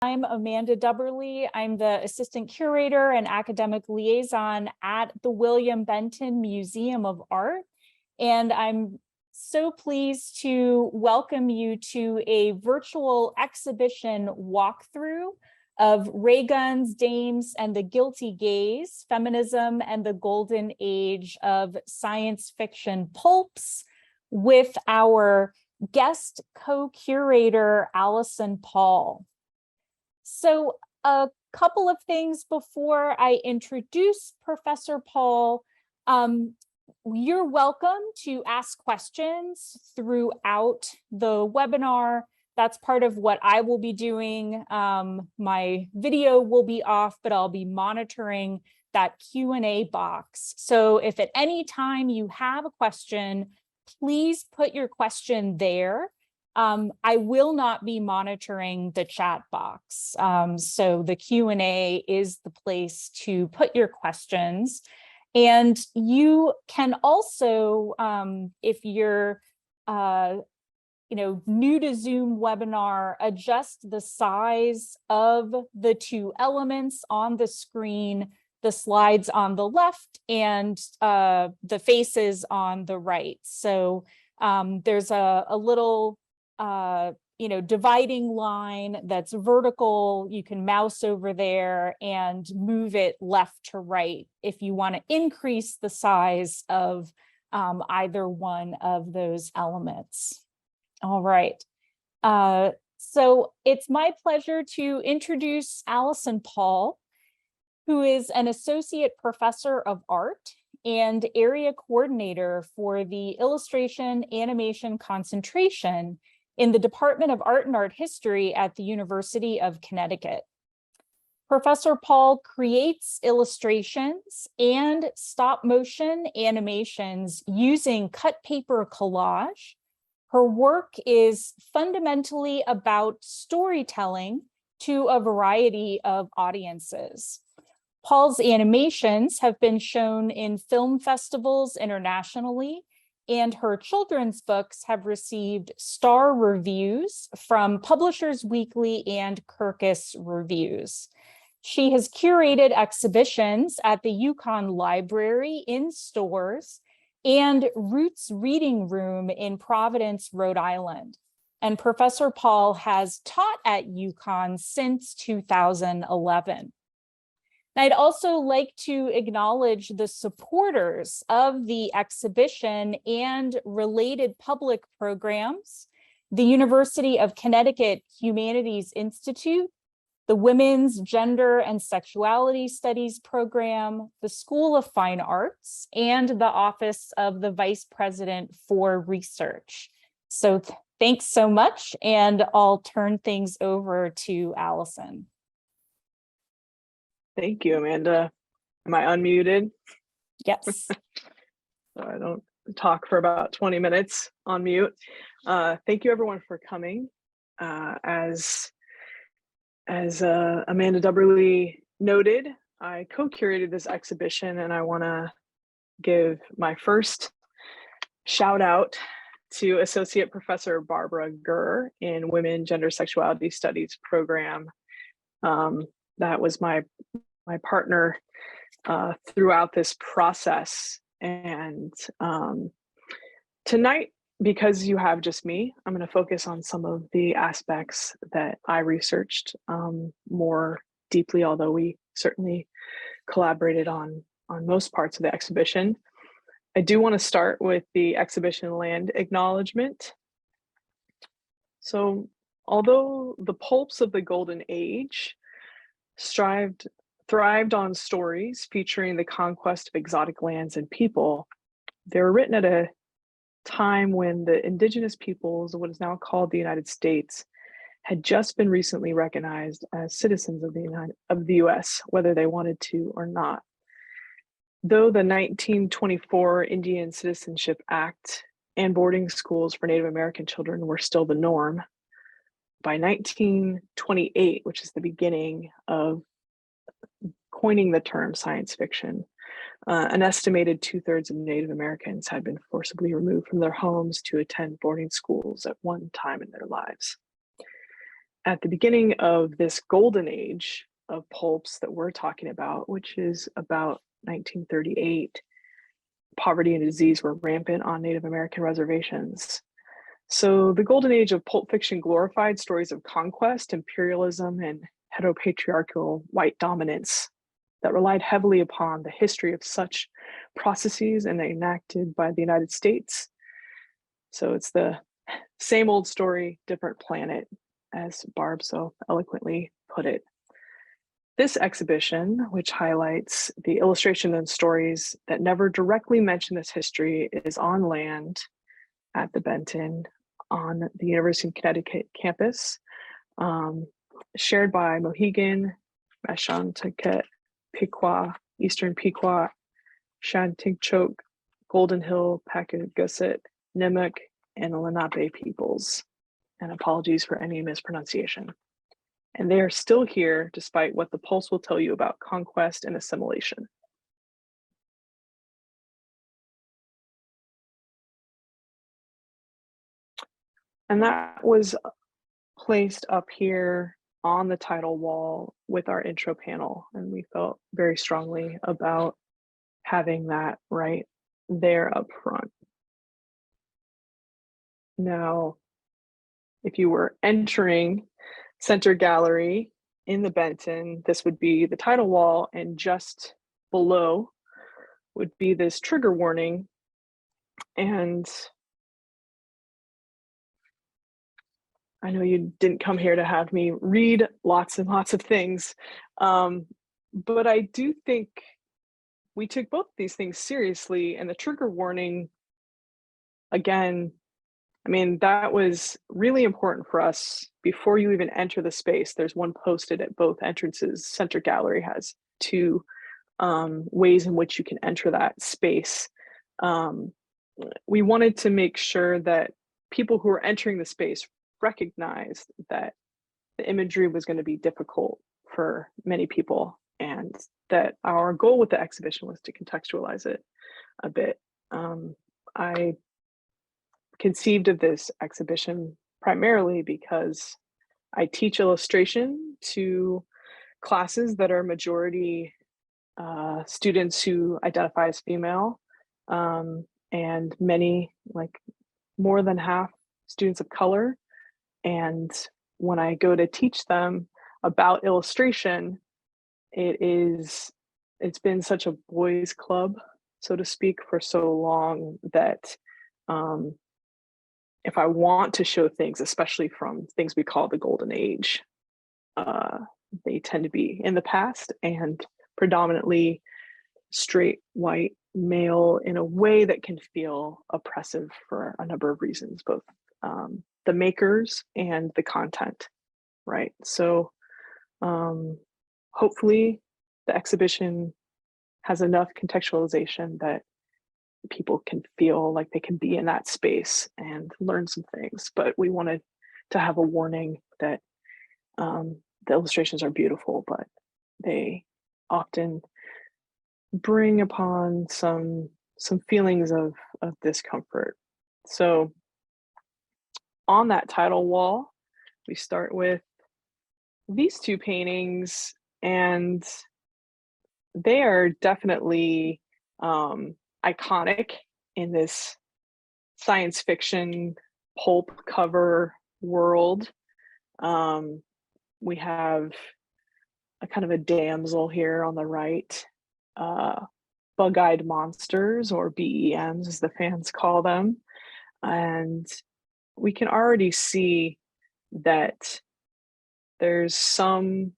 I'm Amanda Dubberly. I'm the assistant curator and academic liaison at the William Benton Museum of Art. And I'm so pleased to welcome you to a virtual exhibition walkthrough of Ray Guns, Dames, and the Guilty Gaze, Feminism and the Golden Age of Science Fiction Pulps, with our guest co-curator, Alison Paul. So a couple of things before I introduce Professor Paul. You're welcome to ask questions throughout the webinar. That's part of what I will be doing. My video will be off, but I'll be monitoring that Q&A box. So if at any time you have a question, please put your question there. I will not be monitoring the chat box. So the Q&A is the place to put your questions. And you can also, if you're new to Zoom webinar, adjust the size of the two elements on the screen, the slides on the left and the faces on the right. So there's a little dividing line that's vertical. You can mouse over there and move it left to right if you want to increase the size of either one of those elements. All right. So it's my pleasure to introduce Alison Paul, who is an associate professor of art and area coordinator for the illustration animation concentration in the Department of Art and Art History at the University of Connecticut. Professor Paul creates illustrations and stop motion animations using cut paper collage. Her work is fundamentally about storytelling to a variety of audiences. Paul's animations have been shown in film festivals internationally, and her children's books have received star reviews from Publishers Weekly and Kirkus Reviews. She has curated exhibitions at the UConn Library in stores and Roots Reading Room in Providence, Rhode Island. And Professor Paul has taught at UConn since 2011. I'd also like to acknowledge the supporters of the exhibition and related public programs: the University of Connecticut Humanities Institute, the Women's Gender and Sexuality Studies Program, the School of Fine Arts, and the Office of the Vice President for Research. So thanks so much, and I'll turn things over to Alison. Thank you, Amanda. Am I unmuted? Yes. So I don't talk for about 20 minutes on mute. Thank you everyone for coming. As Amanda Dubberly noted, I co-curated this exhibition, and I want to give my first shout out to Associate Professor Barbara Gurr in Women, Gender, Sexuality Studies program. That was my partner throughout this process. And tonight, because you have just me, I'm going to focus on some of the aspects that I researched more deeply, although we certainly collaborated on most parts of the exhibition. I do want to start with the exhibition land acknowledgement. So although the pulps of the Golden Age thrived on stories featuring the conquest of exotic lands and people, they were written at a time when the indigenous peoples of what is now called the United States had just been recently recognized as citizens of the US, whether they wanted to or not. Though the 1924 Indian Citizenship Act and boarding schools for Native American children were still the norm, by 1928, which is the beginning of coining the term science fiction, an estimated 2/3 of Native Americans had been forcibly removed from their homes to attend boarding schools at one time in their lives. at the beginning of this golden age of pulps that we're talking about, which is about 1938, poverty and disease were rampant on Native American reservations. So the golden age of pulp fiction glorified stories of conquest, imperialism, and heteropatriarchal white dominance that relied heavily upon the history of such processes and enacted by the United States. So it's the same old story, different planet, as Barb so eloquently put it. This exhibition, which highlights the illustration and stories that never directly mention this history, is on land at the Benton on the University of Connecticut campus, shared by Mohegan, Mashantucket, Pequot, Eastern Pequot, Shantigchoke, Golden Hill, Packaguset, Nimiq, and the Lenape peoples. And apologies for any mispronunciation. And they are still here despite what the Pulse will tell you about conquest and assimilation. And that was placed up here on the title wall with our intro panel. And we felt very strongly about having that right there up front. Now, if you were entering Center Gallery in the Benton, this would be the title wall, and just below would be this trigger warning. And I know you didn't come here to have me read lots and lots of things, but I do think we took both these things seriously, and the trigger warning, again, I mean, that was really important for us. Before you even enter the space, there's one posted at both entrances. Center Gallery has two ways in which you can enter that space. We wanted to make sure that people who are entering the space recognized that the imagery was going to be difficult for many people, and that our goal with the exhibition was to contextualize it a bit. I conceived of this exhibition primarily because I teach illustration to classes that are majority students who identify as female, and many, like more than half, students of color. And when I go to teach them about illustration, it's been such a boys' club, so to speak, for so long that if I want to show things, especially from things we call the golden age, they tend to be in the past and predominantly straight white male in a way that can feel oppressive for a number of reasons, both the makers and the content, right? So hopefully the exhibition has enough contextualization that people can feel like they can be in that space and learn some things. But we wanted to have a warning that the illustrations are beautiful, but they often bring upon some feelings of discomfort. So on that title wall, we start with these two paintings, and they are definitely iconic in this science fiction pulp cover world. We have a kind of a damsel here on the right, bug-eyed monsters, or BEMs as the fans call them. And we can already see that there's some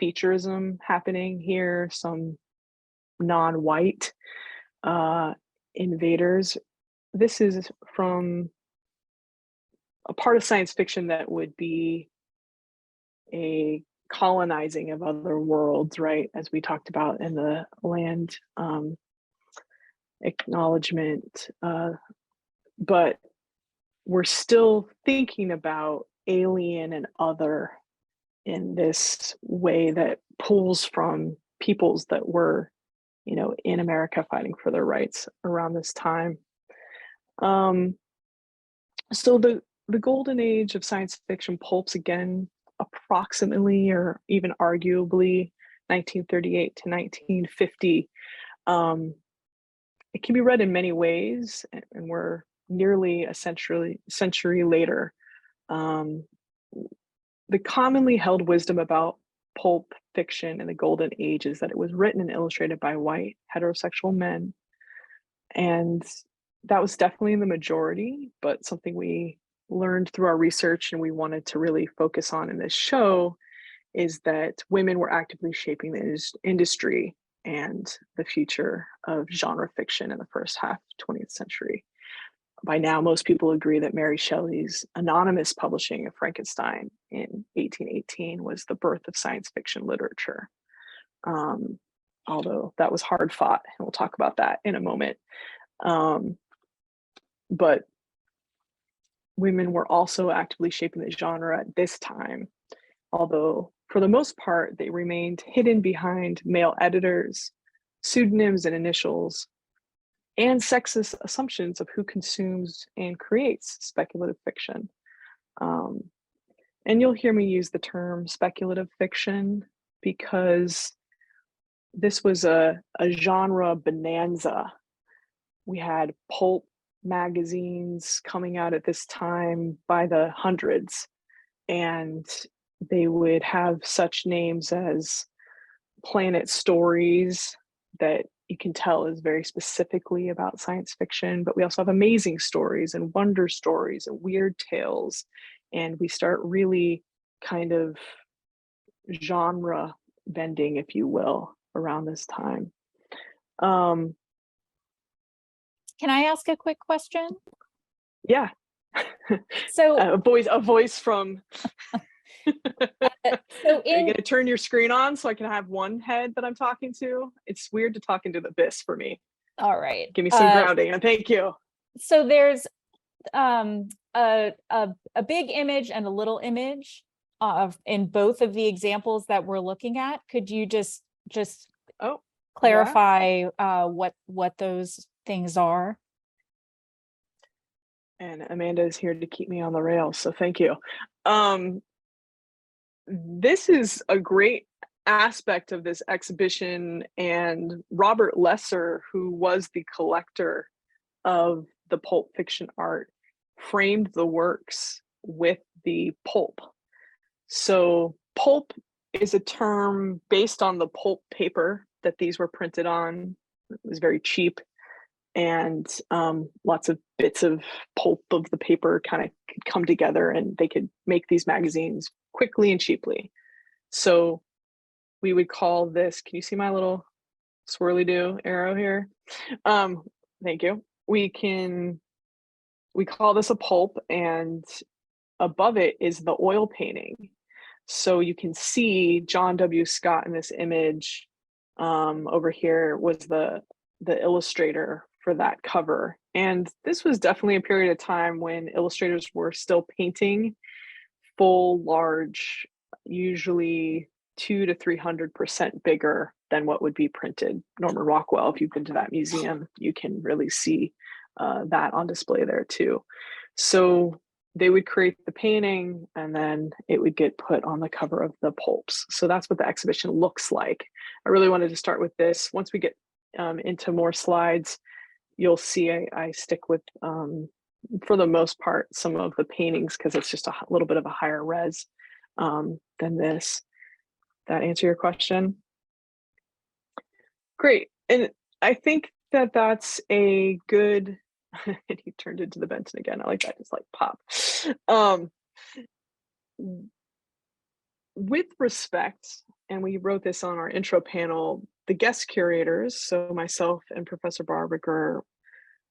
featureism happening here, some non-white invaders. This is from a part of science fiction that would be a colonizing of other worlds, right? As we talked about in the land acknowledgement, but we're still thinking about alien and other in this way that pulls from peoples that were, in America fighting for their rights around this time. So the golden age of science fiction pulps, again, approximately or even arguably 1938 to 1950. It can be read in many ways, and we're nearly a century later. Um, the commonly held wisdom about pulp fiction in the golden age is that it was written and illustrated by white heterosexual men, and that was definitely the majority, but something we learned through our research and we wanted to really focus on in this show is that women were actively shaping the industry and the future of genre fiction in the first half of 20th century. By now, most people agree that Mary Shelley's anonymous publishing of Frankenstein in 1818 was the birth of science fiction literature. Although that was hard fought, and we'll talk about that in a moment. But women were also actively shaping the genre at this time, although for the most part, they remained hidden behind male editors, pseudonyms and initials, and sexist assumptions of who consumes and creates speculative fiction. And you'll hear me use the term speculative fiction because this was a genre bonanza. We had pulp magazines coming out at this time by the hundreds, and they would have such names as Planet Stories, that you can tell is very specifically about science fiction, but we also have Amazing Stories and Wonder Stories and Weird Tales, and we start really kind of genre bending, if you will, around this time. Can I ask a quick question? Yeah. So a voice from so are you going to turn your screen on so I can have one head that I'm talking to? It's weird to talk into the abyss for me. All right. Give me some grounding, and thank you. So there's a big image and a little image in both of the examples that we're looking at. Could you just clarify what those things are? And Amanda is here to keep me on the rails, so thank you. This is a great aspect of this exhibition, and Robert Lesser, who was the collector of the pulp fiction art, framed the works with the pulp. So pulp is a term based on the pulp paper that these were printed on. It was very cheap, and lots of bits of pulp of the paper kind of could come together, and they could make these magazines quickly and cheaply. So we would call this, can you see my little swirly-do arrow here? Thank you. We call this a pulp, and above it is the oil painting. So you can see John W. Scott in this image. Over here was the illustrator for that cover. And this was definitely a period of time when illustrators were still painting full, large, usually 200 to 300% bigger than what would be printed. Norman Rockwell, if you've been to that museum, you can really see that on display there too. So they would create the painting, and then it would get put on the cover of the pulps. So that's what the exhibition looks like. I really wanted to start with this. Once we get into more slides, you'll see I stick with, for the most part, some of the paintings because it's just a little bit of a higher res than this. That answer your question? Great. And I think that that's a good, and he turned into the Benton again. I like that, just like pop. With respect, and we wrote this on our intro panel, the guest curators, so myself and Professor Barbaker,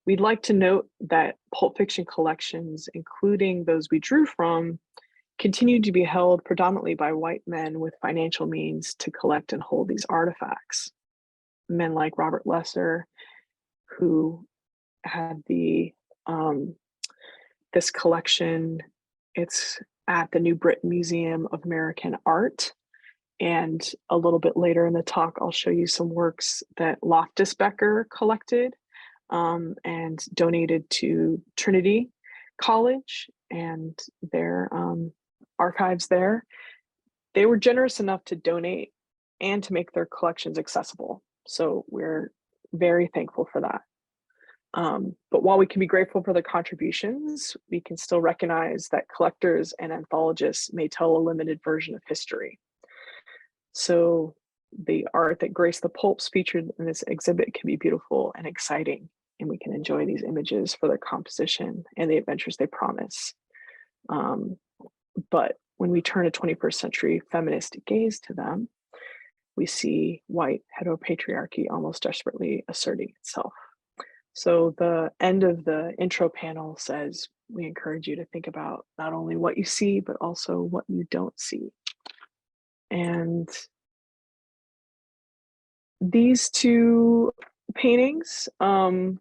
we'd like to note that pulp fiction collections, including those we drew from, continue to be held predominantly by white men with financial means to collect and hold these artifacts. Men like Robert Lesser, who had this collection. It's at the New Britain Museum of American Art. And a little bit later in the talk, I'll show you some works that Loftus Becker collected and donated to Trinity College and their archives there. They were generous enough to donate and to make their collections accessible. So we're very thankful for that. But while we can be grateful for their contributions, we can still recognize that collectors and anthologists may tell a limited version of history. So the art that graced the pulps featured in this exhibit can be beautiful and exciting, and we can enjoy these images for their composition and the adventures they promise. But when we turn a 21st century feminist gaze to them, we see white heteropatriarchy almost desperately asserting itself. So the end of the intro panel says, we encourage you to think about not only what you see, but also what you don't see. And these two paintings, when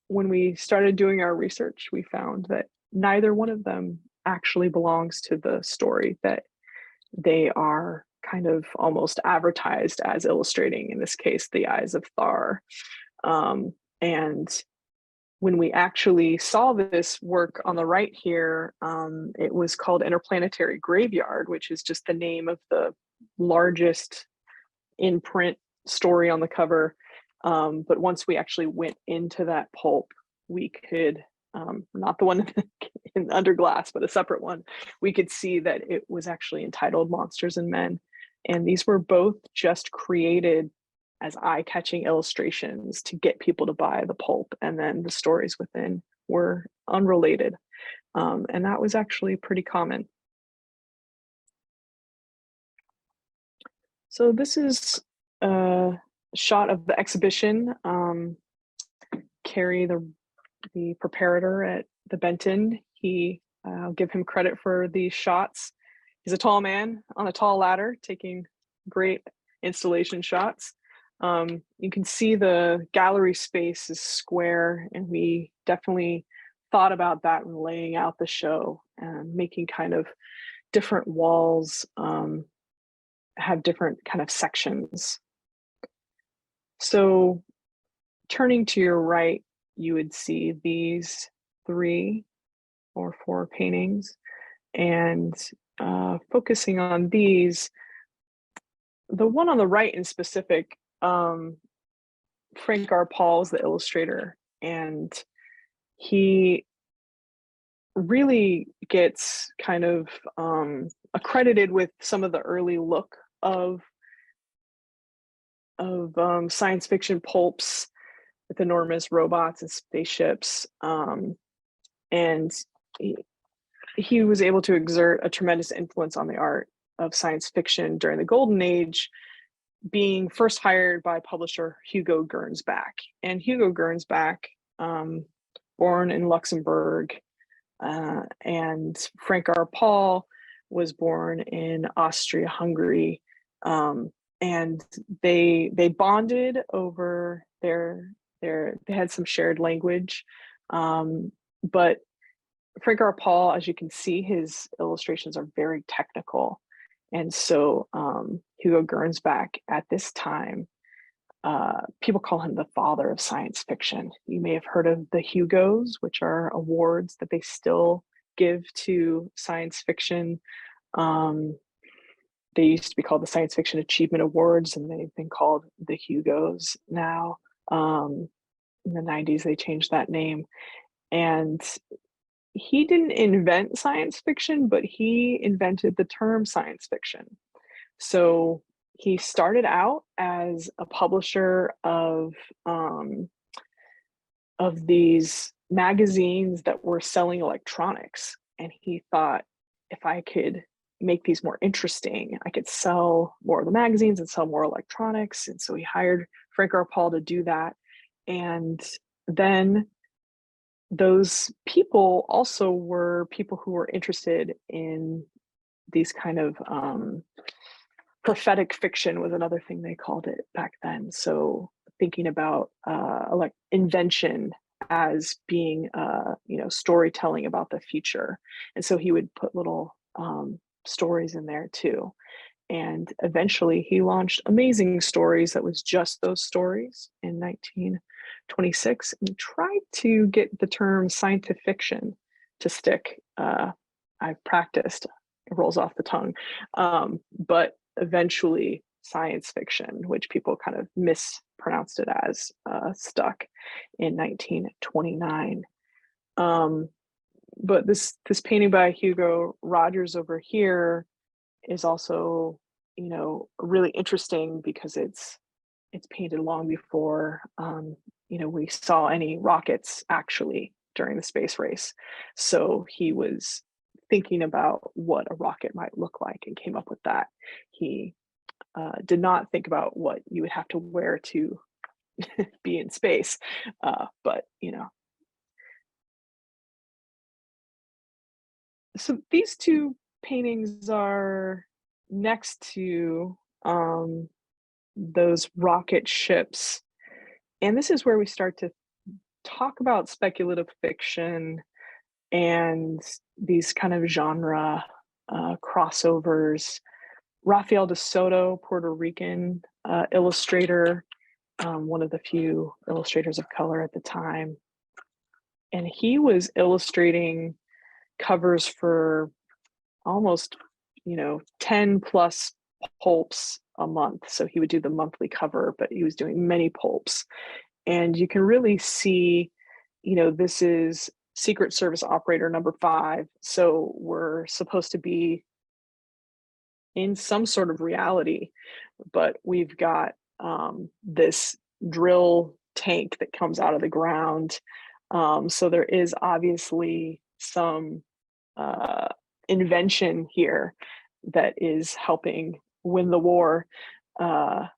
we started doing our research, we found that neither one of them actually belongs to the story that they are kind of almost advertised as illustrating, in this case, the eyes of Thar. And when we actually saw this work on the right here, it was called Interplanetary Graveyard, which is just the name of the largest in print story on the cover. But once we actually went into that pulp, we could, not the one in under glass, but a separate one, we could see that it was actually entitled Monsters and Men. And these were both just created as eye-catching illustrations to get people to buy the pulp, and then the stories within were unrelated. And that was actually pretty common. So this is a shot of the exhibition. Carrie, the preparator at the Benton, I'll give him credit for these shots. He's a tall man on a tall ladder taking great installation shots. You can see the gallery space is square, and we definitely thought about that when laying out the show and making kind of different walls have different kind of sections. So turning to your right, you would see these 3 or 4 paintings, and focusing on these, the one on the right in specific, Frank R. Paul is the illustrator, and he really gets kind of accredited with some of the early look of science fiction pulps with enormous robots and spaceships, and he was able to exert a tremendous influence on the art of science fiction during the golden age, being first hired by publisher Hugo Gernsback. And Hugo Gernsback, born in Luxembourg, and Frank R. Paul was born in Austria-Hungary, and they bonded over they had some shared language, but Frank R. Paul, as you can see, his illustrations are very technical. And so Hugo Gernsback at this time, people call him the father of science fiction. You may have heard of the Hugos, which are awards that they still give to science fiction. They used to be called the Science Fiction Achievement Awards, and they've been called the Hugos now. In the 90s, they changed that name. And he didn't invent science fiction, but he invented the term science fiction. So he started out as a publisher of these magazines that were selling electronics. And he thought, if I could make these more interesting, I could sell more of the magazines and sell more electronics. And so he hired Frank R. Paul to do that. And then those people also were people who were interested in these kind of prophetic fiction was another thing they called it back then. So thinking about like invention as being storytelling about the future. And so he would put little stories in there too. And eventually he launched Amazing Stories that was just those stories in 1926, and tried to get the term scientific fiction to stick. I've practiced, it rolls off the tongue, but eventually science fiction, which people kind of mispronounced it as, stuck in 1929. But this painting by Hugo Rogers over here is also, really interesting because it's painted long before, we saw any rockets actually during the space race. So he was thinking about what a rocket might look like and came up with that. He did not think about what you would have to wear to be in space, but so these two paintings are next to those rocket ships. And this is where we start to talk about speculative fiction and these kind of genre crossovers. Rafael de Soto, Puerto Rican illustrator, one of the few illustrators of color at the time. And he was illustrating covers for almost 10 plus pulps a month. So he would do the monthly cover, but he was doing many pulps. And you can really see, this is Secret Service operator number 5. So we're supposed to be in some sort of reality, but we've got this drill tank that comes out of the ground. So there is obviously some invention here that is helping win the war. And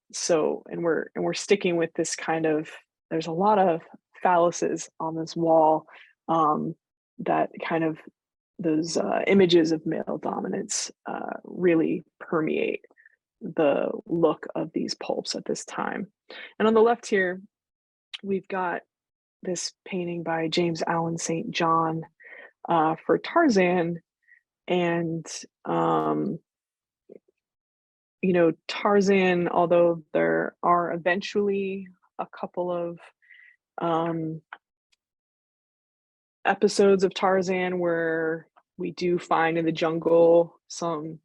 we're sticking with this kind of, there's a lot of phalluses on this wall, that kind of, those images of male dominance really permeate the look of these pulps at this time. And on the left here, we've got this painting by James Allen St. John for Tarzan. And Tarzan, although there are eventually a couple of episodes of Tarzan where we do find in the jungle some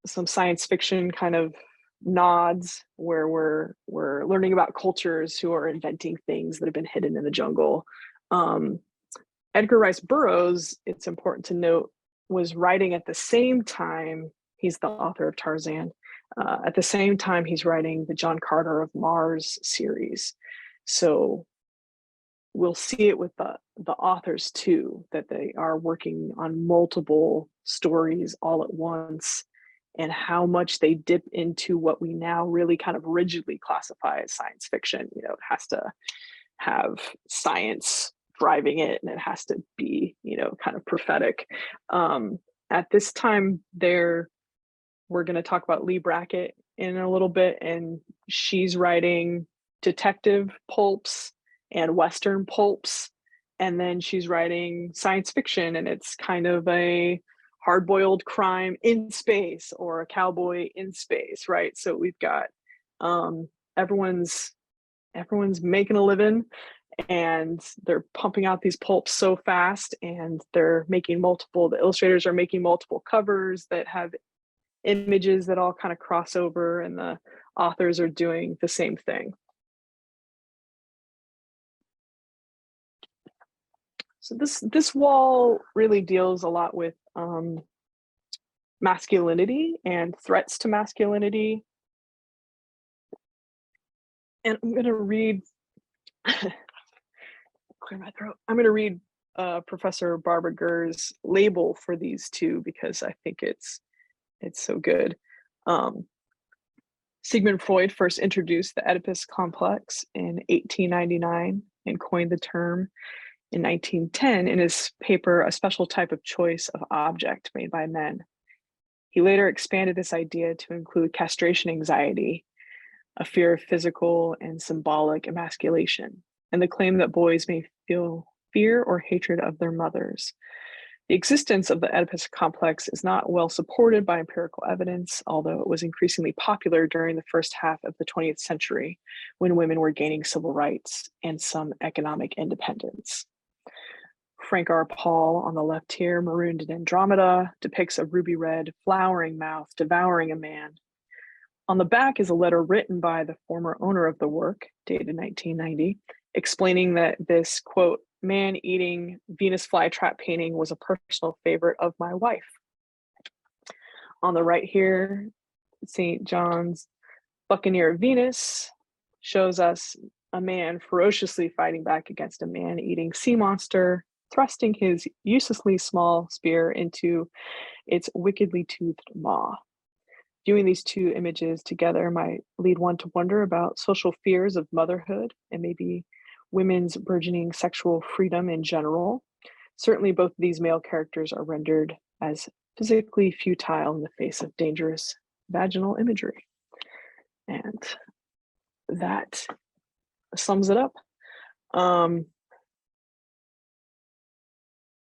science fiction kind of nods where we're learning about cultures who are inventing things that have been hidden in the jungle. Edgar Rice Burroughs, it's important to note, was writing at the same time. He's the author of Tarzan. At the same time, he's writing the John Carter of Mars series. So we'll see it with the authors too, that they are working on multiple stories all at once, and how much they dip into what we now really kind of rigidly classify as science fiction. It has to have science driving it, and it has to be, kind of prophetic. At this time, we're going to talk about Lee Brackett in a little bit, and she's writing detective pulps and Western pulps, and then she's writing science fiction, and it's kind of a hard-boiled crime in space or a cowboy in space, right? So we've got everyone's making a living, and they're pumping out these pulps so fast, and the illustrators are making multiple covers that have images that all kind of cross over, and the authors are doing the same thing. So this wall really deals a lot with masculinity and threats to masculinity. And I'm going to read, clear my throat. I'm going to read Professor Barbara Gurr's label for these two because I think it's so good. Sigmund Freud first introduced the Oedipus complex in 1899 and coined the term in 1910 in his paper, A Special Type of Choice of Object Made by Men. He later expanded this idea to include castration anxiety, a fear of physical and symbolic emasculation, and the claim that boys may feel fear or hatred of their mothers. The existence of the Oedipus complex is not well supported by empirical evidence, although it was increasingly popular during the first half of the 20th century when women were gaining civil rights and some economic independence. Frank R. Paul on the left here, Marooned in Andromeda, depicts a ruby red flowering mouth devouring a man. On the back is a letter written by the former owner of the work, dated 1990, explaining that this, quote, man-eating Venus flytrap painting was a personal favorite of my wife. On the right here, St. John's Buccaneer of Venus shows us a man ferociously fighting back against a man-eating sea monster, thrusting his uselessly small spear into its wickedly toothed maw. Viewing these two images together might lead one to wonder about social fears of motherhood and maybe women's burgeoning sexual freedom in general. Certainly, both of these male characters are rendered as physically futile in the face of dangerous vaginal imagery. And that sums it up.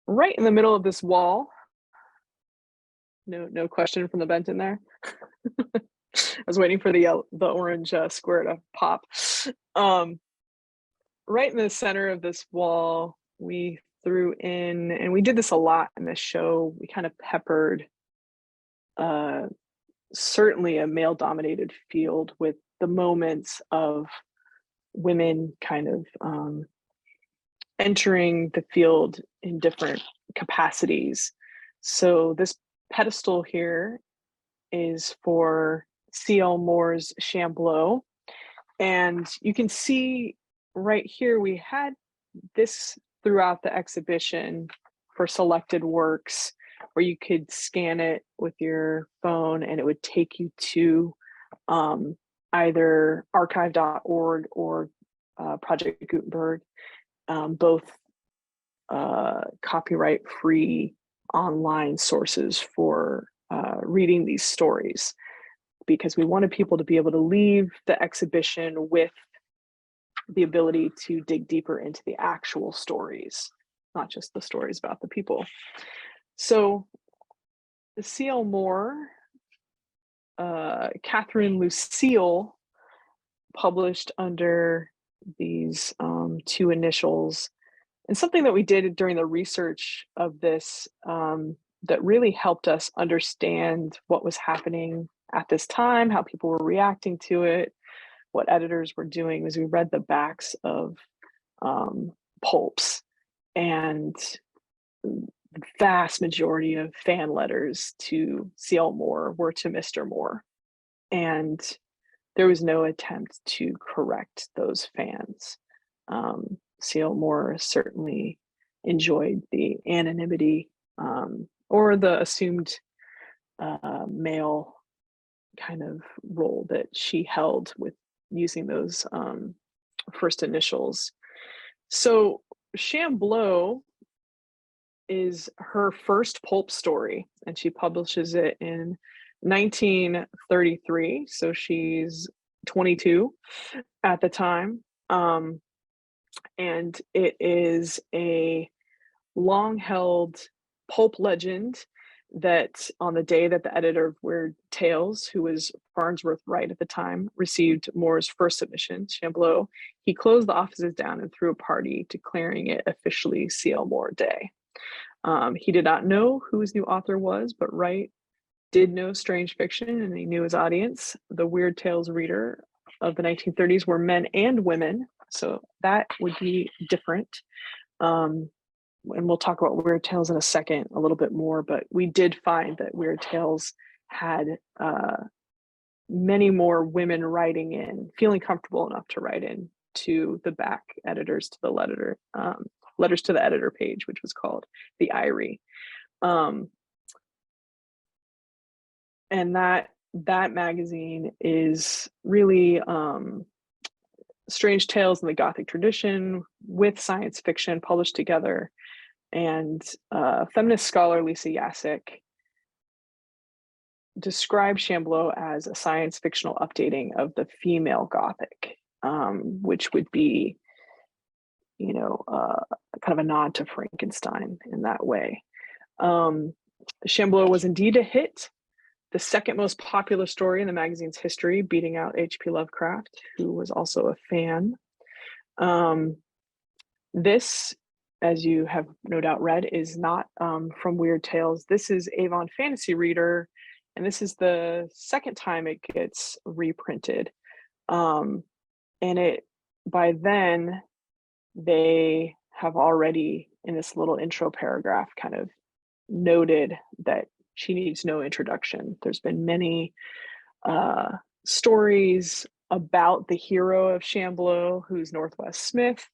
Right in the middle of this wall, no question from the Benton there. I was waiting for the orange square to pop. Right in the center of this wall, we threw in, and we did this a lot in this show, we kind of peppered certainly a male-dominated field with the moments of women kind of entering the field in different capacities. So this pedestal here is for C.L. Moore's Shambleau. And you can see right here, we had this throughout the exhibition for selected works where you could scan it with your phone and it would take you to either archive.org or Project Gutenberg, both copyright free online sources for reading these stories, because we wanted people to be able to leave the exhibition with the ability to dig deeper into the actual stories, not just the stories about the people. So C.L. Moore, Catherine Lucille published under these two initials. And something that we did during the research of this that really helped us understand what was happening at this time, how people were reacting to it, what editors were doing, was we read the backs of Pulps, and the vast majority of fan letters to C.L. Moore were to Mr. Moore. And there was no attempt to correct those fans. C.L. Moore certainly enjoyed the anonymity or the assumed male kind of role that she held with using those first initials. So Shambleau is her first pulp story, and she publishes it in 1933. So she's 22 at the time. And it is a long-held pulp legend that on the day that the editor of Weird Tales, who was Farnsworth Wright at the time, received Moore's first submission, Shambleau, he closed the offices down and threw a party declaring it officially C.L. Moore Day. He did not know who his new author was, but Wright did know strange fiction, and he knew his audience. The Weird Tales reader of the 1930s were men and women, so that would be different. And we'll talk about Weird Tales in a second a little bit more, but we did find that Weird Tales had many more women writing in, feeling comfortable enough to write in to the back editors, to the letters to the editor page, which was called the Irie. And that magazine is really strange tales in the Gothic tradition with science fiction published together. And feminist scholar Lisa Yasek described Shambleau as a science fictional updating of the female Gothic, which would be, kind of a nod to Frankenstein in that way. Shambleau was indeed a hit, the second most popular story in the magazine's history, beating out H.P. Lovecraft, who was also a fan. This as you have no doubt read, is not from Weird Tales. This is Avon Fantasy Reader, and this is the second time it gets reprinted. And it, by then, they have already, in this little intro paragraph, kind of noted that she needs no introduction. There's been many stories about the hero of Shambleau, who's Northwest Smith.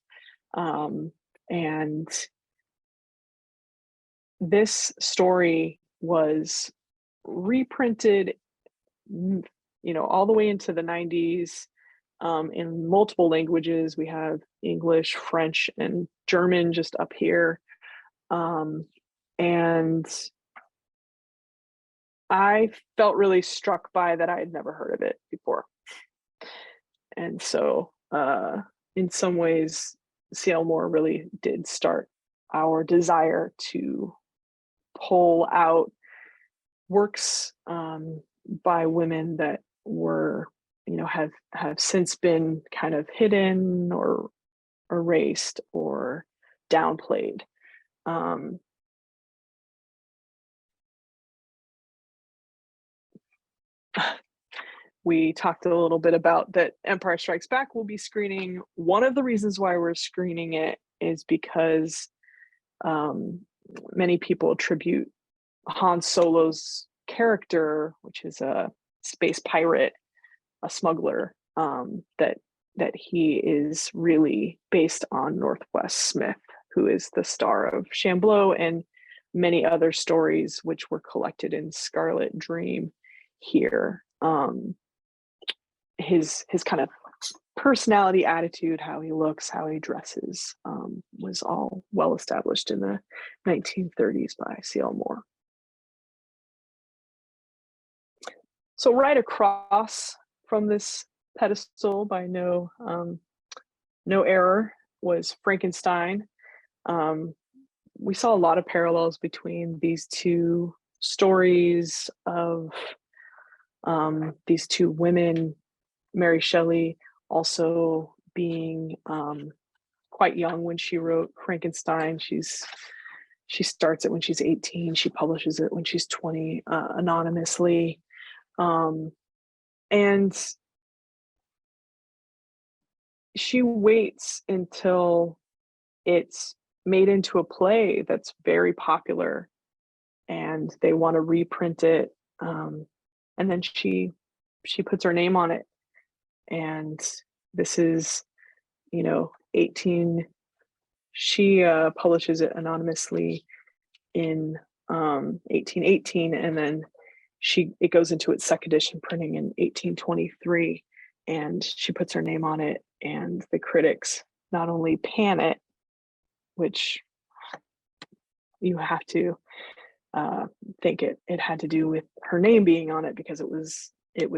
And this story was reprinted, all the way into the 90s in multiple languages. We have English, French, and German just up here. And I felt really struck by that. I had never heard of it before. And so in some ways, C.L. Moore really did start our desire to pull out works by women that were, have since been kind of hidden or erased or downplayed. We talked a little bit about that Empire Strikes Back will be screening. One of the reasons why we're screening it is because many people attribute Han Solo's character, which is a space pirate, a smuggler, that he is really based on Northwest Smith, who is the star of Shambleau and many other stories which were collected in Scarlet Dream here. His kind of personality, attitude, how he looks, how he dresses, was all well established in the 1930s by C.L. Moore. So right across from this pedestal, by no error, was Frankenstein. We saw a lot of parallels between these two stories of these two women. Mary Shelley also being quite young when she wrote Frankenstein. She starts it when she's 18. She publishes it when she's 20 anonymously. And she waits until it's made into a play that's very popular and they want to reprint it. And then she puts her name on it. And this is, 18. She publishes it anonymously in 1818, and then it goes into its second edition printing in 1823, and she puts her name on it. And the critics not only pan it, which you have to think it had to do with her name being on it, because it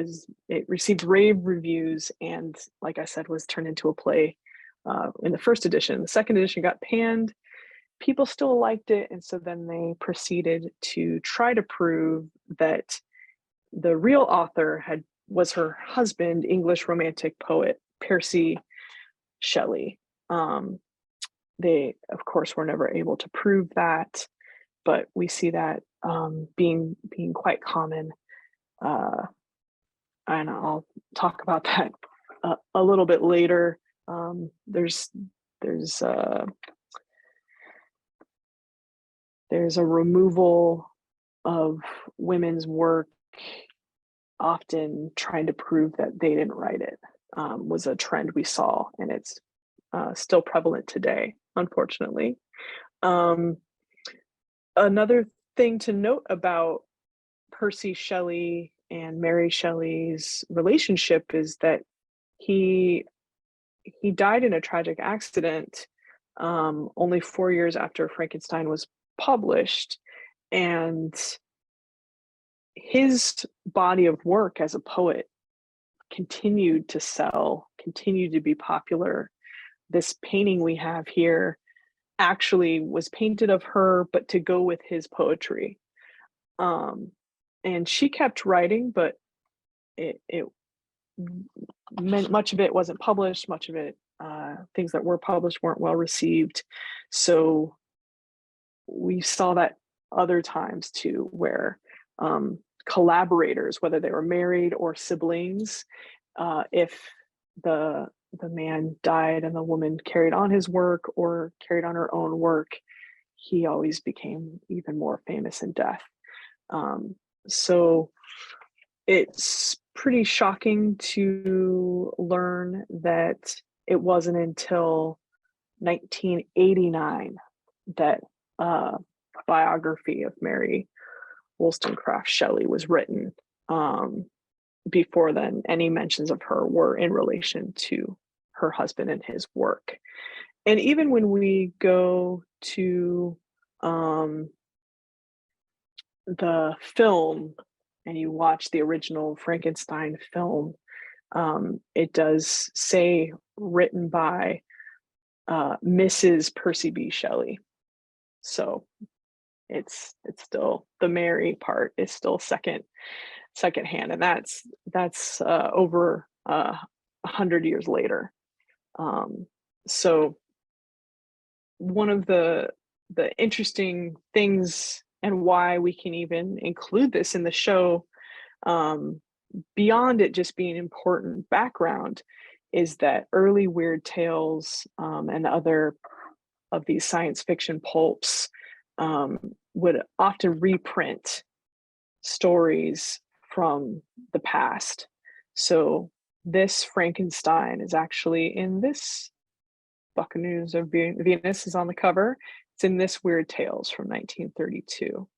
received rave reviews, and like I said, was turned into a play in the first edition. The second edition got panned. People still liked it, and so then they proceeded to try to prove that the real author was her husband, English Romantic poet Percy Shelley. They, of course, were never able to prove that, but we see that being quite common. And I'll talk about that a little bit later. There's a removal of women's work, often trying to prove that they didn't write it, was a trend we saw, and it's still prevalent today, unfortunately. Another thing to note about Percy Shelley and Mary Shelley's relationship is that he died in a tragic accident only 4 years after Frankenstein was published, and his body of work as a poet continued to sell, continued to be popular. This painting we have here actually was painted of her, but to go with his poetry. And she kept writing, but it meant much of it wasn't published, much of it things that were published weren't well received. So we saw that other times too, where collaborators, whether they were married or siblings, if the man died and the woman carried on his work or carried on her own work, he always became even more famous in death. So it's pretty shocking to learn that it wasn't until 1989 that a biography of Mary Wollstonecraft Shelley was written. Before then, any mentions of her were in relation to her husband and his work. And even when we go to the film and you watch the original Frankenstein film, it does say written by Mrs. Percy B. Shelley. So it's still, the Mary part is still secondhand, and that's over 100 years later. So one of the interesting things, and why we can even include this in the show, beyond it just being important background, is that early weird tales and other of these science fiction pulps would often reprint stories from the past. So this Frankenstein is actually in this Buccaneers of Venus is on the cover. It's in this Weird Tales from 1932.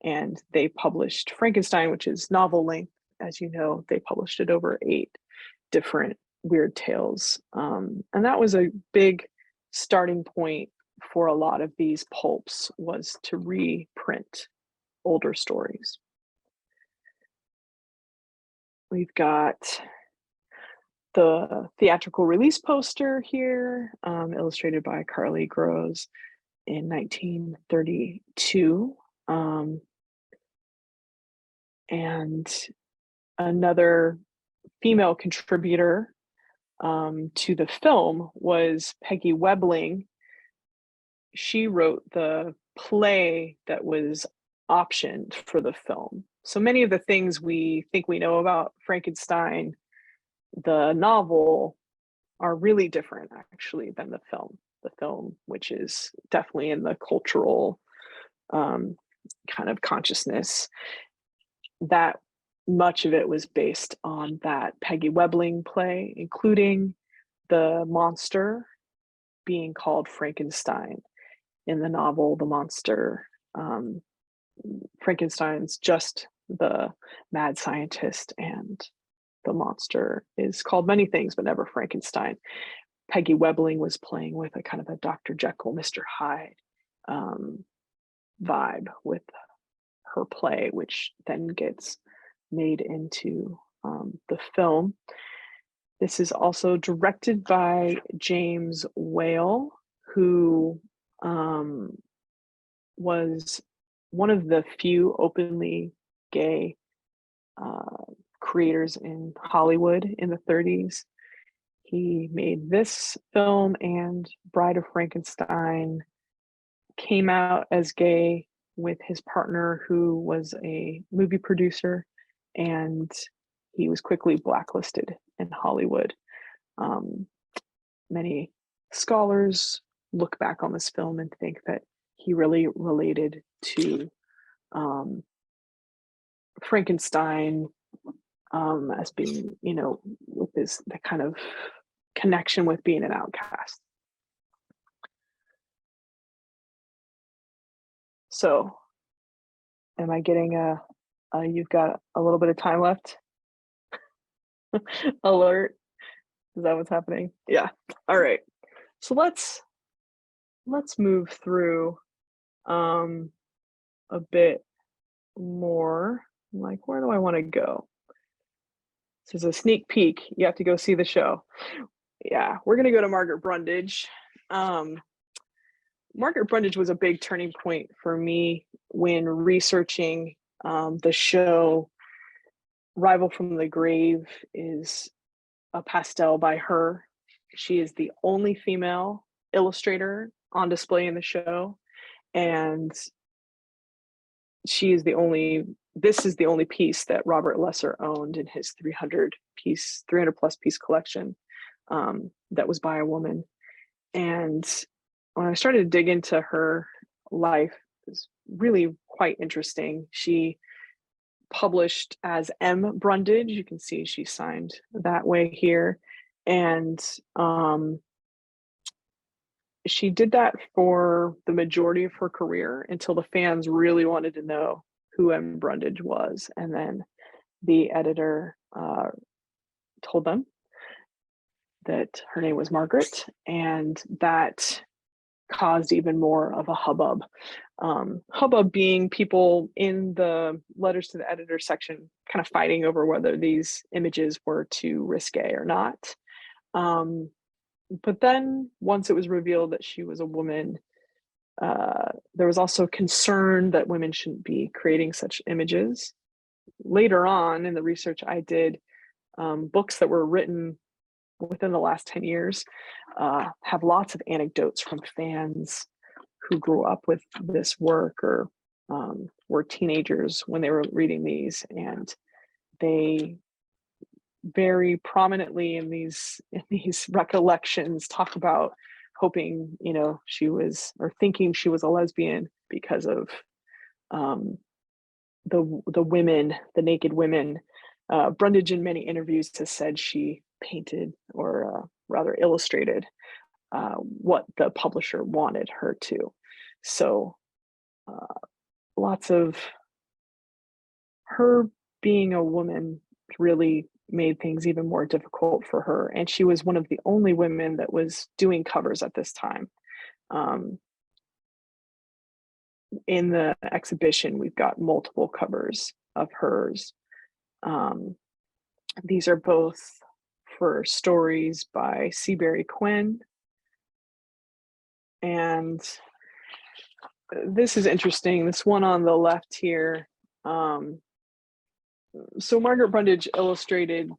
And they published Frankenstein, which is novel length. As you know, they published it over 8 different Weird Tales. And that was a big starting point for a lot of these pulps, was to reprint older stories. We've got the theatrical release poster here, illustrated by Carly Groves in 1932. And another female contributor to the film was Peggy Webling. She wrote the play that was optioned for the film. So many of the things we think we know about Frankenstein, the novel, are really different actually than the film. The film, which is definitely in the cultural kind of consciousness, that much of it was based on that Peggy Webling play, including the monster being called Frankenstein. In the novel, the monster, Frankenstein's just the mad scientist, and the monster is called many things, but never Frankenstein. Peggy Webling was playing with a kind of a Dr. Jekyll, Mr. Hyde vibe with her play, which then gets made into the film. This is also directed by James Whale, who was one of the few openly gay creators in Hollywood in the 30s. He made this film and Bride of Frankenstein, came out as gay with his partner, who was a movie producer, and he was quickly blacklisted in Hollywood. Many scholars look back on this film and think that he really related to Frankenstein as being, with the kind of connection with being an outcast. So, am I getting you've got a little bit of time left? Alert. Is that what's happening? Yeah. All right. So let's move through a bit more. Like, where do I want to go? This is a sneak peek. You have to go see the show. Yeah, we're gonna go to Margaret Brundage. Margaret Brundage was a big turning point for me when researching the show. Rival from the Grave is a pastel by her, She is the only female illustrator on display in the show, and this is the only piece that Robert Lesser owned in his 300 plus piece collection, that was by a woman. And when I started to dig into her life, it was really quite interesting. She published as M. Brundage. You can see she signed that way here. And she did that for the majority of her career until the fans really wanted to know who M. Brundage was. And then the editor told them that her name was Margaret, and that caused even more of a hubbub. Hubbub being people in the letters to the editor section kind of fighting over whether these images were too risque or not. But then once it was revealed that she was a woman, there was also concern that women shouldn't be creating such images. Later on in the research I did, books that were written within the last 10 years have lots of anecdotes from fans who grew up with this work or were teenagers when they were reading these, and they very prominently in these recollections talk about hoping, she was, or thinking she was a lesbian because of the women, the naked women. Brundage in many interviews has said she painted, or rather illustrated, what the publisher wanted her to. So lots of her being a woman really made things even more difficult for her. And she was one of the only women that was doing covers at this time. In the exhibition, we've got multiple covers of hers. These are both for stories by Seabury Quinn. And this is interesting, this one on the left here. So Margaret Brundage illustrated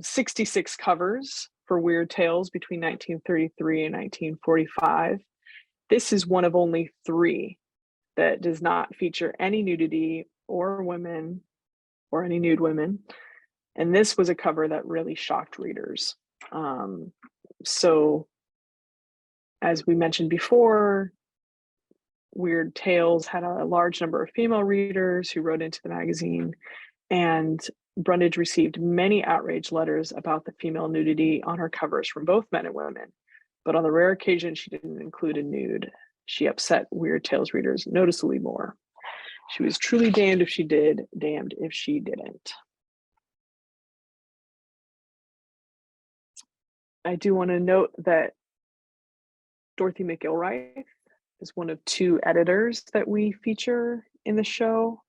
66 covers for Weird Tales between 1933 and 1945. This is one of only 3 that does not feature any nudity or women or any nude women. And this was a cover that really shocked readers. So as we mentioned before, Weird Tales had a large number of female readers who wrote into the magazine, and Brundage received many outrage letters about the female nudity on her covers from both men and women. But on the rare occasion she didn't include a nude, she upset Weird Tales readers noticeably more. She was truly damned if she did, damned if she didn't. I do want to note that Dorothy McIlwraith is one of 2 editors that we feature in the show.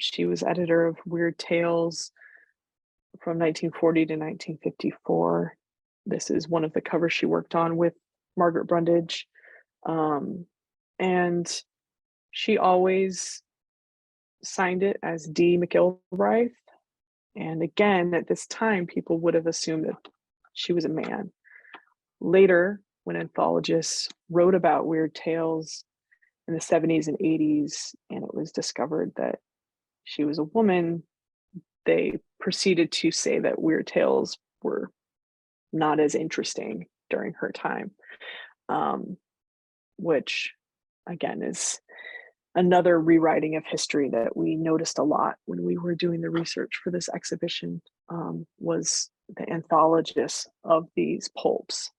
She was editor of Weird Tales from 1940 to 1954. This is one of the covers she worked on with Margaret Brundage. And she always signed it as D. McIlwraith. And again, at this time, people would have assumed that she was a man. Later, when anthologists wrote about Weird Tales in the 70s and 80s, and it was discovered that she was a woman, they proceeded to say that Weird Tales were not as interesting during her time, which again is another rewriting of history that we noticed a lot when we were doing the research for this exhibition, was the anthologists of these pulps.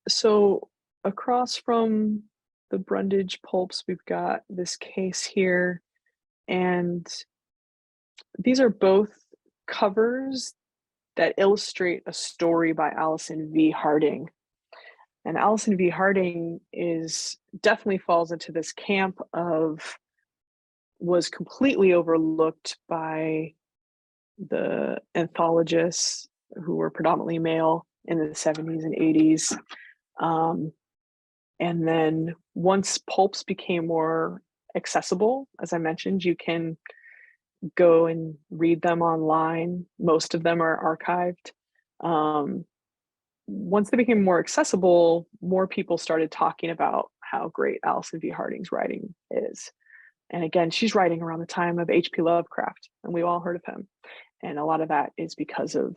So across from the Brundage pulps, we've got this case here, and these are both covers that illustrate a story by Alison V. Harding. And Alison V. Harding definitely falls into this camp of, was completely overlooked by the anthologists who were predominantly male in the 70s and 80s. And then once pulps became more accessible, as I mentioned, you can go and read them online. Most of them are archived. Once they became more accessible, more people started talking about how great Alison V. Harding's writing is. And again, she's writing around the time of H.P. Lovecraft, and we've all heard of him. And a lot of that is because of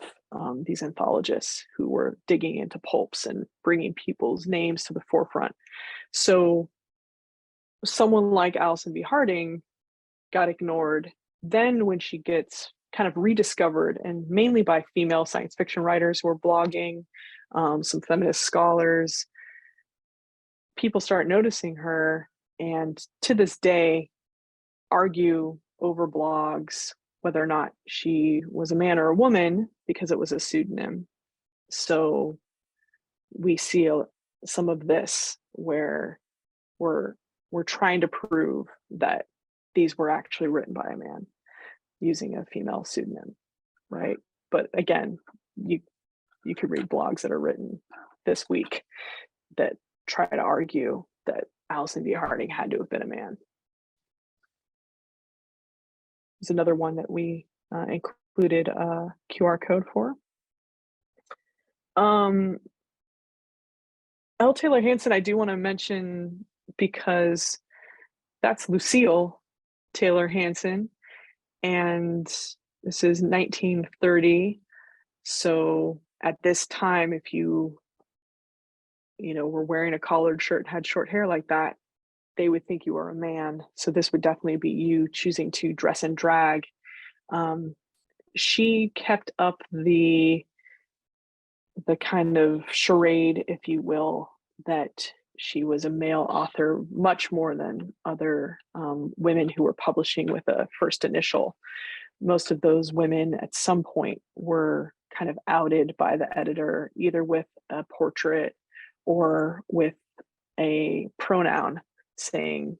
these anthologists who were digging into pulps and bringing people's names to the forefront. So someone like Alison V. Harding got ignored. Then when she gets kind of rediscovered, and mainly by female science fiction writers who are blogging, some feminist scholars, people start noticing her, and to this day argue over blogs whether or not she was a man or a woman because it was a pseudonym. So we see some of this where we're trying to prove that these were actually written by a man using a female pseudonym, right? But again, you could read blogs that are written this week that try to argue that Alison V. Harding had to have been a man. There's another one that we included a QR code for. L. Taylor Hanson, I do want to mention because that's Lucille Taylor Hanson, and this is 1930. So at this time, if you were wearing a collared shirt and had short hair like that, they would think you were a man. So this would definitely be you choosing to dress in drag. She kept up the kind of charade, if you will, that she was a male author much more than other women who were publishing with a first initial. Most of those women at some point were kind of outed by the editor, either with a portrait or with a pronoun saying,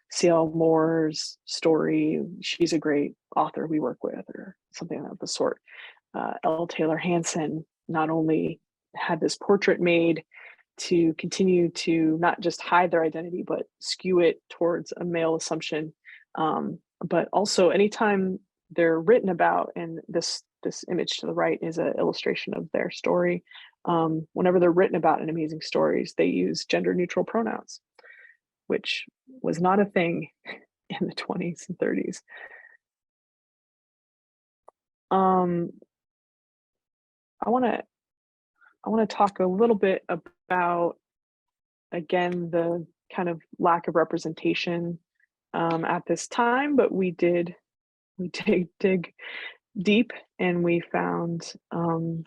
C.L. Moore's story, she's a great author we work with, or something of the sort. L. Taylor Hanson not only had this portrait made to continue to not just hide their identity, but skew it towards a male assumption. But also anytime they're written about, and this image to the right is an illustration of their story. Whenever they're written about in Amazing Stories, they use gender neutral pronouns, which was not a thing in the 20s and 30s. I want to talk a little bit about, again, the kind of lack of representation at this time, but we dig deep, and we found some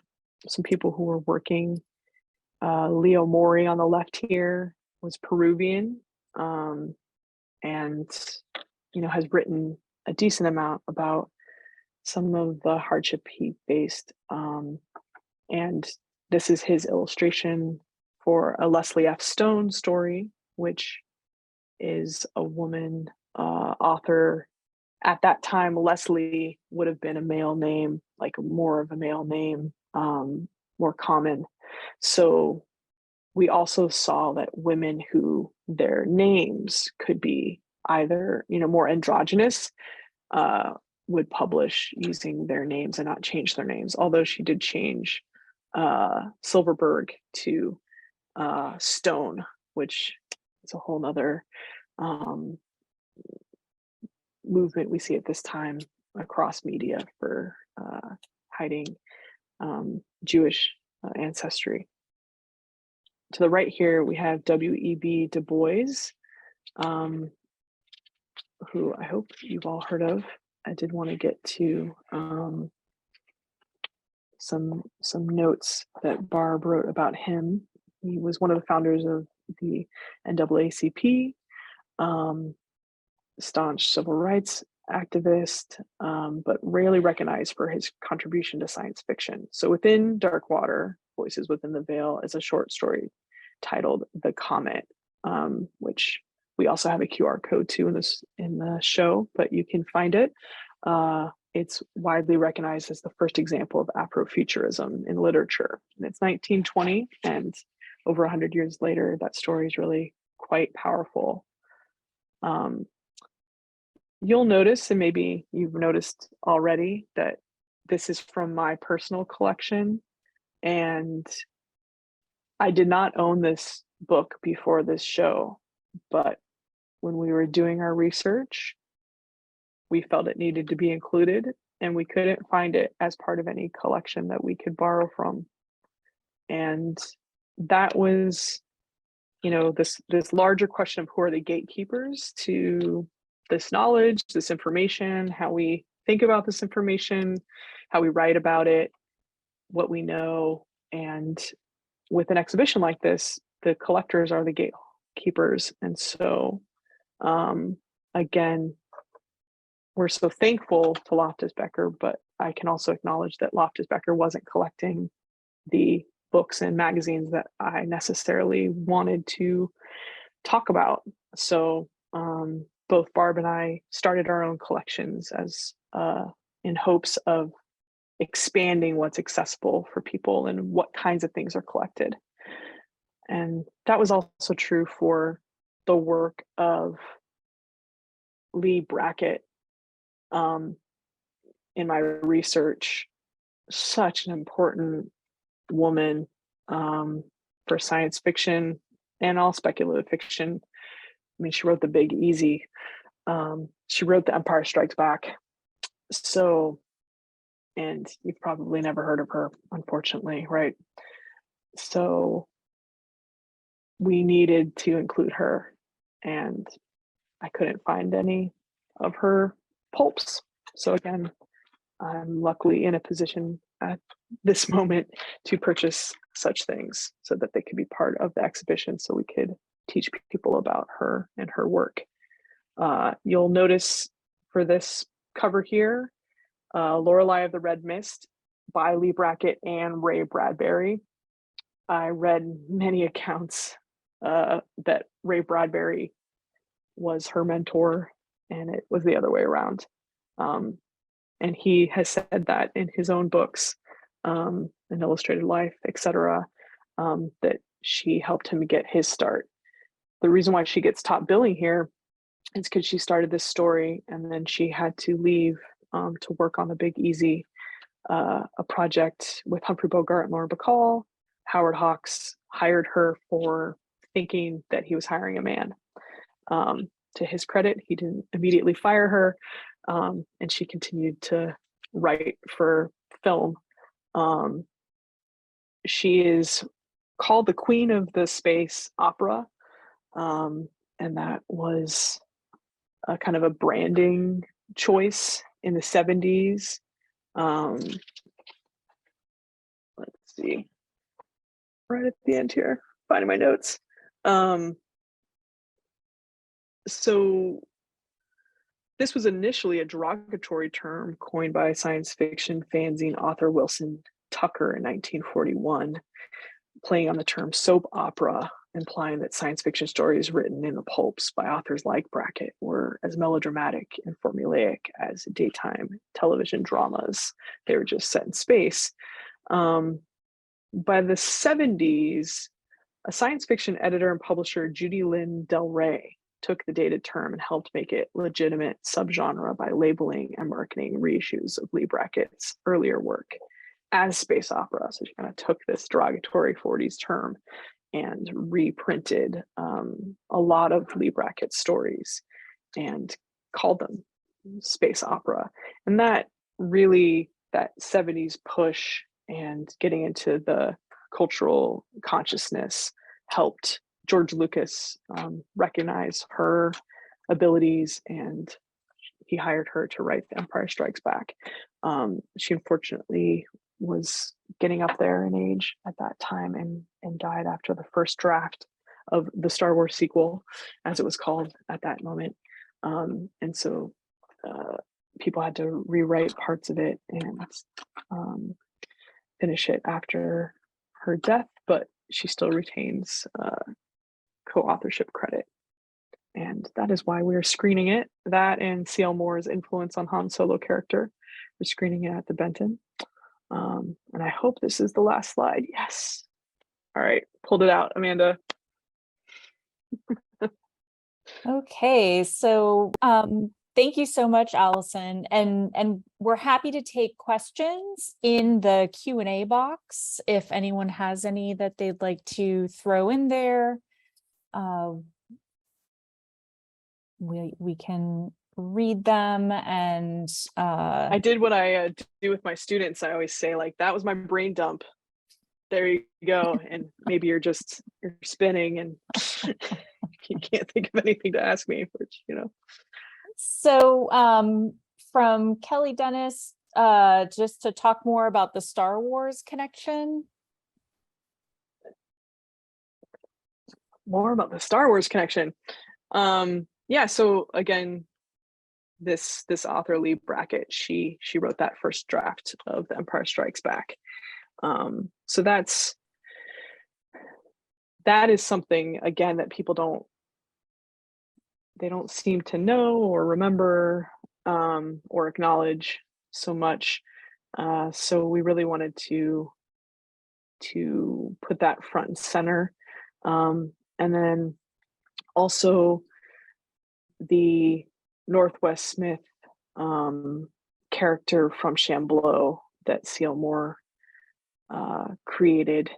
people who were working. Leo Mori on the left here was Peruvian, and has written a decent amount about some of the hardship he faced. And this is his illustration for a Leslie F. Stone story, which is a woman author. At that time, Leslie would have been a male name, like more of a male name, more common. So we also saw that women who their names could be either, more androgynous, would publish using their names and not change their names. Although she did change Silverberg to Stone, which is a whole nother movement we see at this time across media for hiding Jewish ancestry. To the right here, we have W.E.B. Du Bois, who I hope you've all heard of. I did want to get to some notes that Barb wrote about him. He was one of the founders of the NAACP, staunch civil rights activist, but rarely recognized for his contribution to science fiction. So within Dark Water, Voices Within the Veil is a short story titled The Comet, which we also have a QR code to in the show, but you can find it. It's widely recognized as the first example of Afrofuturism in literature. And it's 1920, and over 100 years later, that story is really quite powerful. You'll notice, and maybe you've noticed already, that this is from my personal collection. And I did not own this book before this show, but when we were doing our research, we felt it needed to be included, and we couldn't find it as part of any collection that we could borrow from. And that was, this larger question of who are the gatekeepers to this knowledge, this information, how we think about this information, how we write about it, what we know. And with an exhibition like this, the collectors are the gatekeepers. And so, again, we're so thankful to Loftus Becker, but I can also acknowledge that Loftus Becker wasn't collecting the books and magazines that I necessarily wanted to talk about. So both Barb and I started our own collections as in hopes of expanding what's accessible for people and what kinds of things are collected. And that was also true for the work of Lee Brackett. In my research, such an important woman for science fiction and all speculative fiction. I mean, she wrote The Big Easy. She wrote The Empire Strikes Back. So, and you've probably never heard of her, unfortunately, right? So we needed to include her, and I couldn't find any of her pulps. So again, I'm luckily in a position at this moment to purchase such things so that they could be part of the exhibition, so we could teach people about her and her work. You'll notice for this cover here, Lorelei of the Red Mist by Lee Brackett and Ray Bradbury. I read many accounts that Ray Bradbury was her mentor, and it was the other way around. And he has said that in his own books, An Illustrated Life, etc., that she helped him get his start. The reason why she gets top billing here is because she started this story and then she had to leave to work on The Big Easy, a project with Humphrey Bogart and Laura Bacall. Howard Hawks hired her for thinking that he was hiring a man. To his credit, he didn't immediately fire her, and she continued to write for film. She is called the Queen of the Space Opera, and that was a kind of a branding choice in the 70s. Let's see, right at the end here, finding my notes. So this was initially a derogatory term coined by science fiction fanzine author Wilson Tucker in 1941, playing on the term soap opera, implying that science fiction stories written in the pulps by authors like Brackett were as melodramatic and formulaic as daytime television dramas. They were just set in space. By the 70s, a science fiction editor and publisher, Judy Lynn Del Rey, took the dated term and helped make it legitimate subgenre by labeling and marketing reissues of Lee Brackett's earlier work as space opera. So she kind of took this derogatory 40s term and reprinted a lot of Lee Brackett's stories and called them space opera. And that really, that 70s push and getting into the cultural consciousness helped George Lucas recognize her abilities, and he hired her to write The Empire Strikes Back. She unfortunately was getting up there in age at that time and died after the first draft of the Star Wars sequel, as it was called at that moment. And so people had to rewrite parts of it and finish it after her death, but she still retains co-authorship credit. And that is why we're screening it. That and C.L. Moore's influence on Han Solo character. We're screening it at the Benton. And I hope this is the last slide. Yes. All right, pulled it out, Amanda. Okay, so Thank you so much, Allison. And we're happy to take questions in the Q&A box if anyone has any that they'd like to throw in there. We can read them, and I did what I do with my students. I always say, like, that was my brain dump. There you go. And maybe you're spinning and you can't think of anything to ask me, which, So from Kelly Dennis, just to talk more about the Star Wars connection. More about the Star Wars connection. Yeah, so again, this author, Lee Brackett, she wrote that first draft of The Empire Strikes Back. So that is something, again, that people don't seem to know or remember, or acknowledge so much. So we really wanted to put that front and center. And then also the Northwest Smith character from Shambleau that C.L. Moore created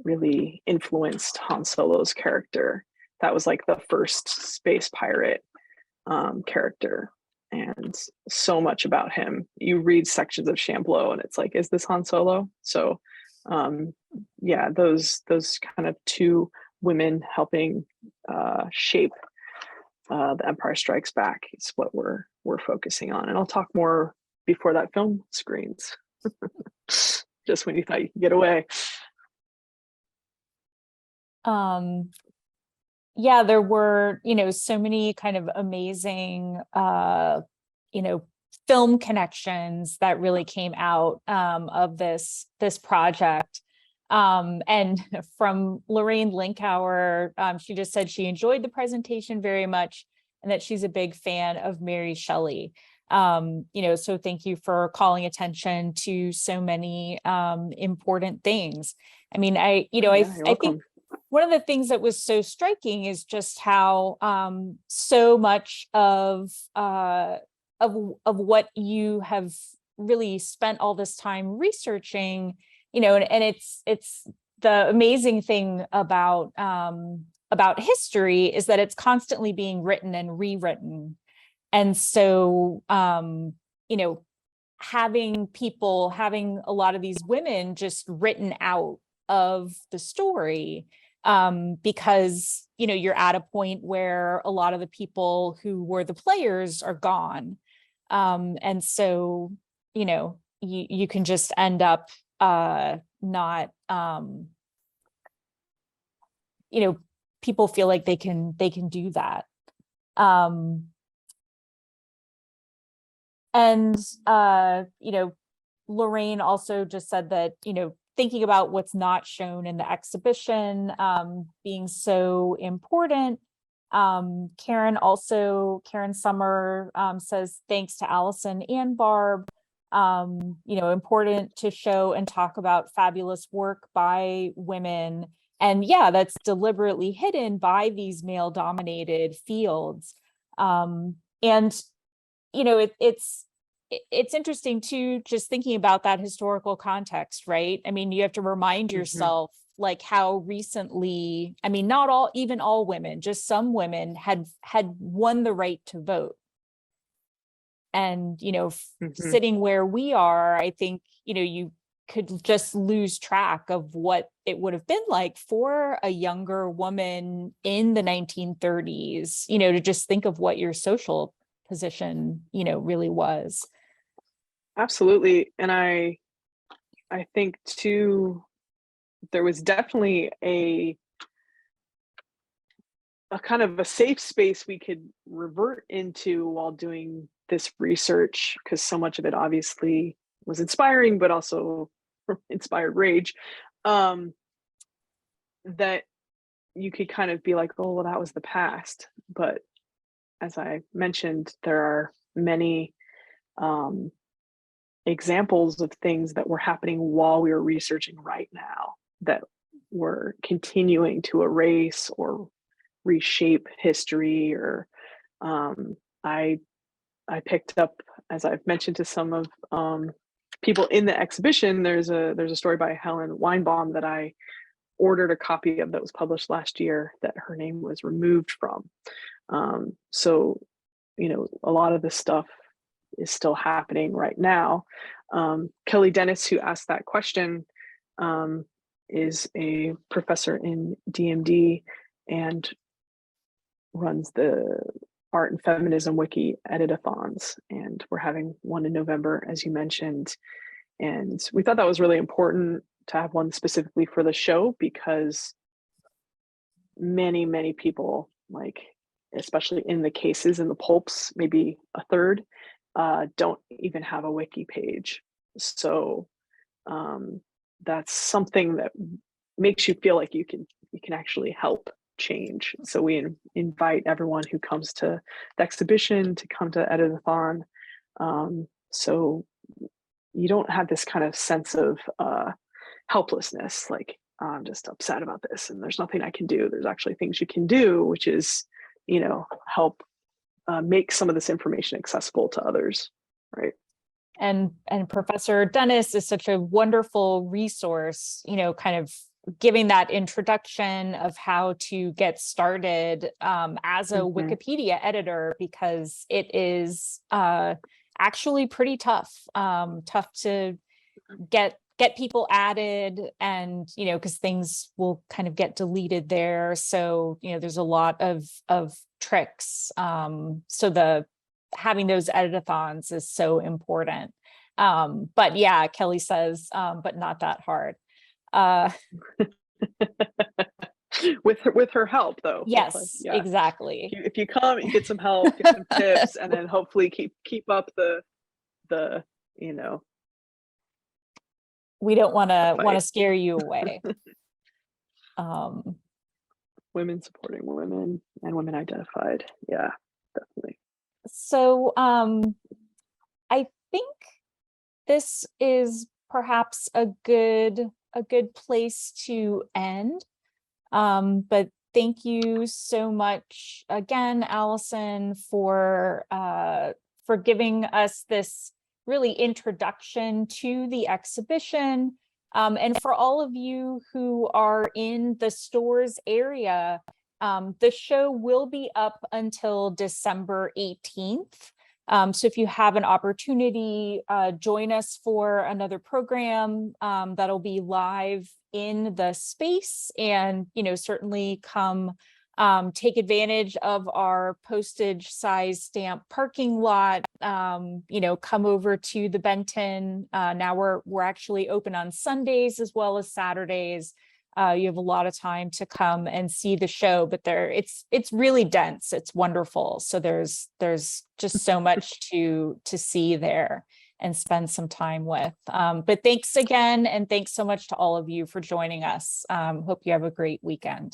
really influenced Han Solo's character. That was like the first space pirate character, and so much about him. You read sections of Shambleau and it's like, is this Han Solo? So yeah, those kind of two women helping shape The Empire Strikes Back is what we're focusing on. And I'll talk more before that film screens. Just when you thought you could get away. Yeah, there were, so many kind of amazing, film connections that really came out of this project. And from Lorraine Linkauer, she just said she enjoyed the presentation very much and that she's a big fan of Mary Shelley. So thank you for calling attention to so many important things. I mean, I think one of the things that was so striking is just how so much of what you have really spent all this time researching, and it's the amazing thing about history is that it's constantly being written and rewritten. And so, having a lot of these women just written out of the story, because, you're at a point where a lot of the people who were the players are gone. And so, you can just end up not, people feel like they can do that. And Lorraine also just said that, thinking about what's not shown in the exhibition being so important. Karen Summer says, thanks to Alison and Barb, important to show and talk about fabulous work by women. And yeah, that's deliberately hidden by these male dominated fields. And it's interesting too, just thinking about that historical context, right? I mean, you have to remind yourself like how recently, I mean, not even all women, just some women had won the right to vote. And, sitting where we are, I think, you could just lose track of what it would have been like for a younger woman in the 1930s, to just think of what your social position, really was. Absolutely. And I think too, there was definitely a kind of a safe space we could revert into while doing this research, because so much of it obviously was inspiring, but also inspired rage, that you could kind of be like, oh, well, that was the past. But as I mentioned, there are many examples of things that were happening while we were researching right now that were continuing to erase or reshape history. Or I I picked up, as I've mentioned to some of people in the exhibition, there's a story by Helen Weinbaum that I ordered a copy of that was published last year that her name was removed from. So, a lot of this stuff is still happening right now. Kelly Dennis, who asked that question, is a professor in DMD and runs the Art and Feminism Wiki editathons. And we're having one in November, as you mentioned. And we thought that was really important to have one specifically for the show because many, many people, like, especially in the cases in the pulps, maybe a third, don't even have a wiki page. So that's something that makes you feel like you can actually help change. So we invite everyone who comes to the exhibition to come to Editathon. So you don't have this kind of sense of helplessness, like I'm just upset about this and there's nothing I can do. There's actually things you can do, which is, help make some of this information accessible to others, right? And Professor Dennis is such a wonderful resource, kind of giving that introduction of how to get started as a Wikipedia editor, because it is actually pretty tough to get people added, and because things will kind of get deleted there. So there's a lot of tricks. So having those editathons is so important. But yeah, Kelly says, but not that hard. With her help, though. Yes, yeah. Exactly. If you come, you get some help, get some tips, and then hopefully keep up the we don't want to scare you away. Women supporting women and women identified. Yeah, definitely. So I think this is perhaps a good place to end. But thank you so much again, Alison, for giving us this really introduction to the exhibition. And for all of you who are in the stores area, the show will be up until December 18th. So if you have an opportunity, join us for another program that'll be live in the space, and certainly come take advantage of our postage size stamp parking lot. Come over to the Benton. Now we're actually open on Sundays as well as Saturdays. You have a lot of time to come and see the show, but it's really dense. It's wonderful. So there's just so much to see there and spend some time with. But thanks again, and thanks so much to all of you for joining us. Hope you have a great weekend.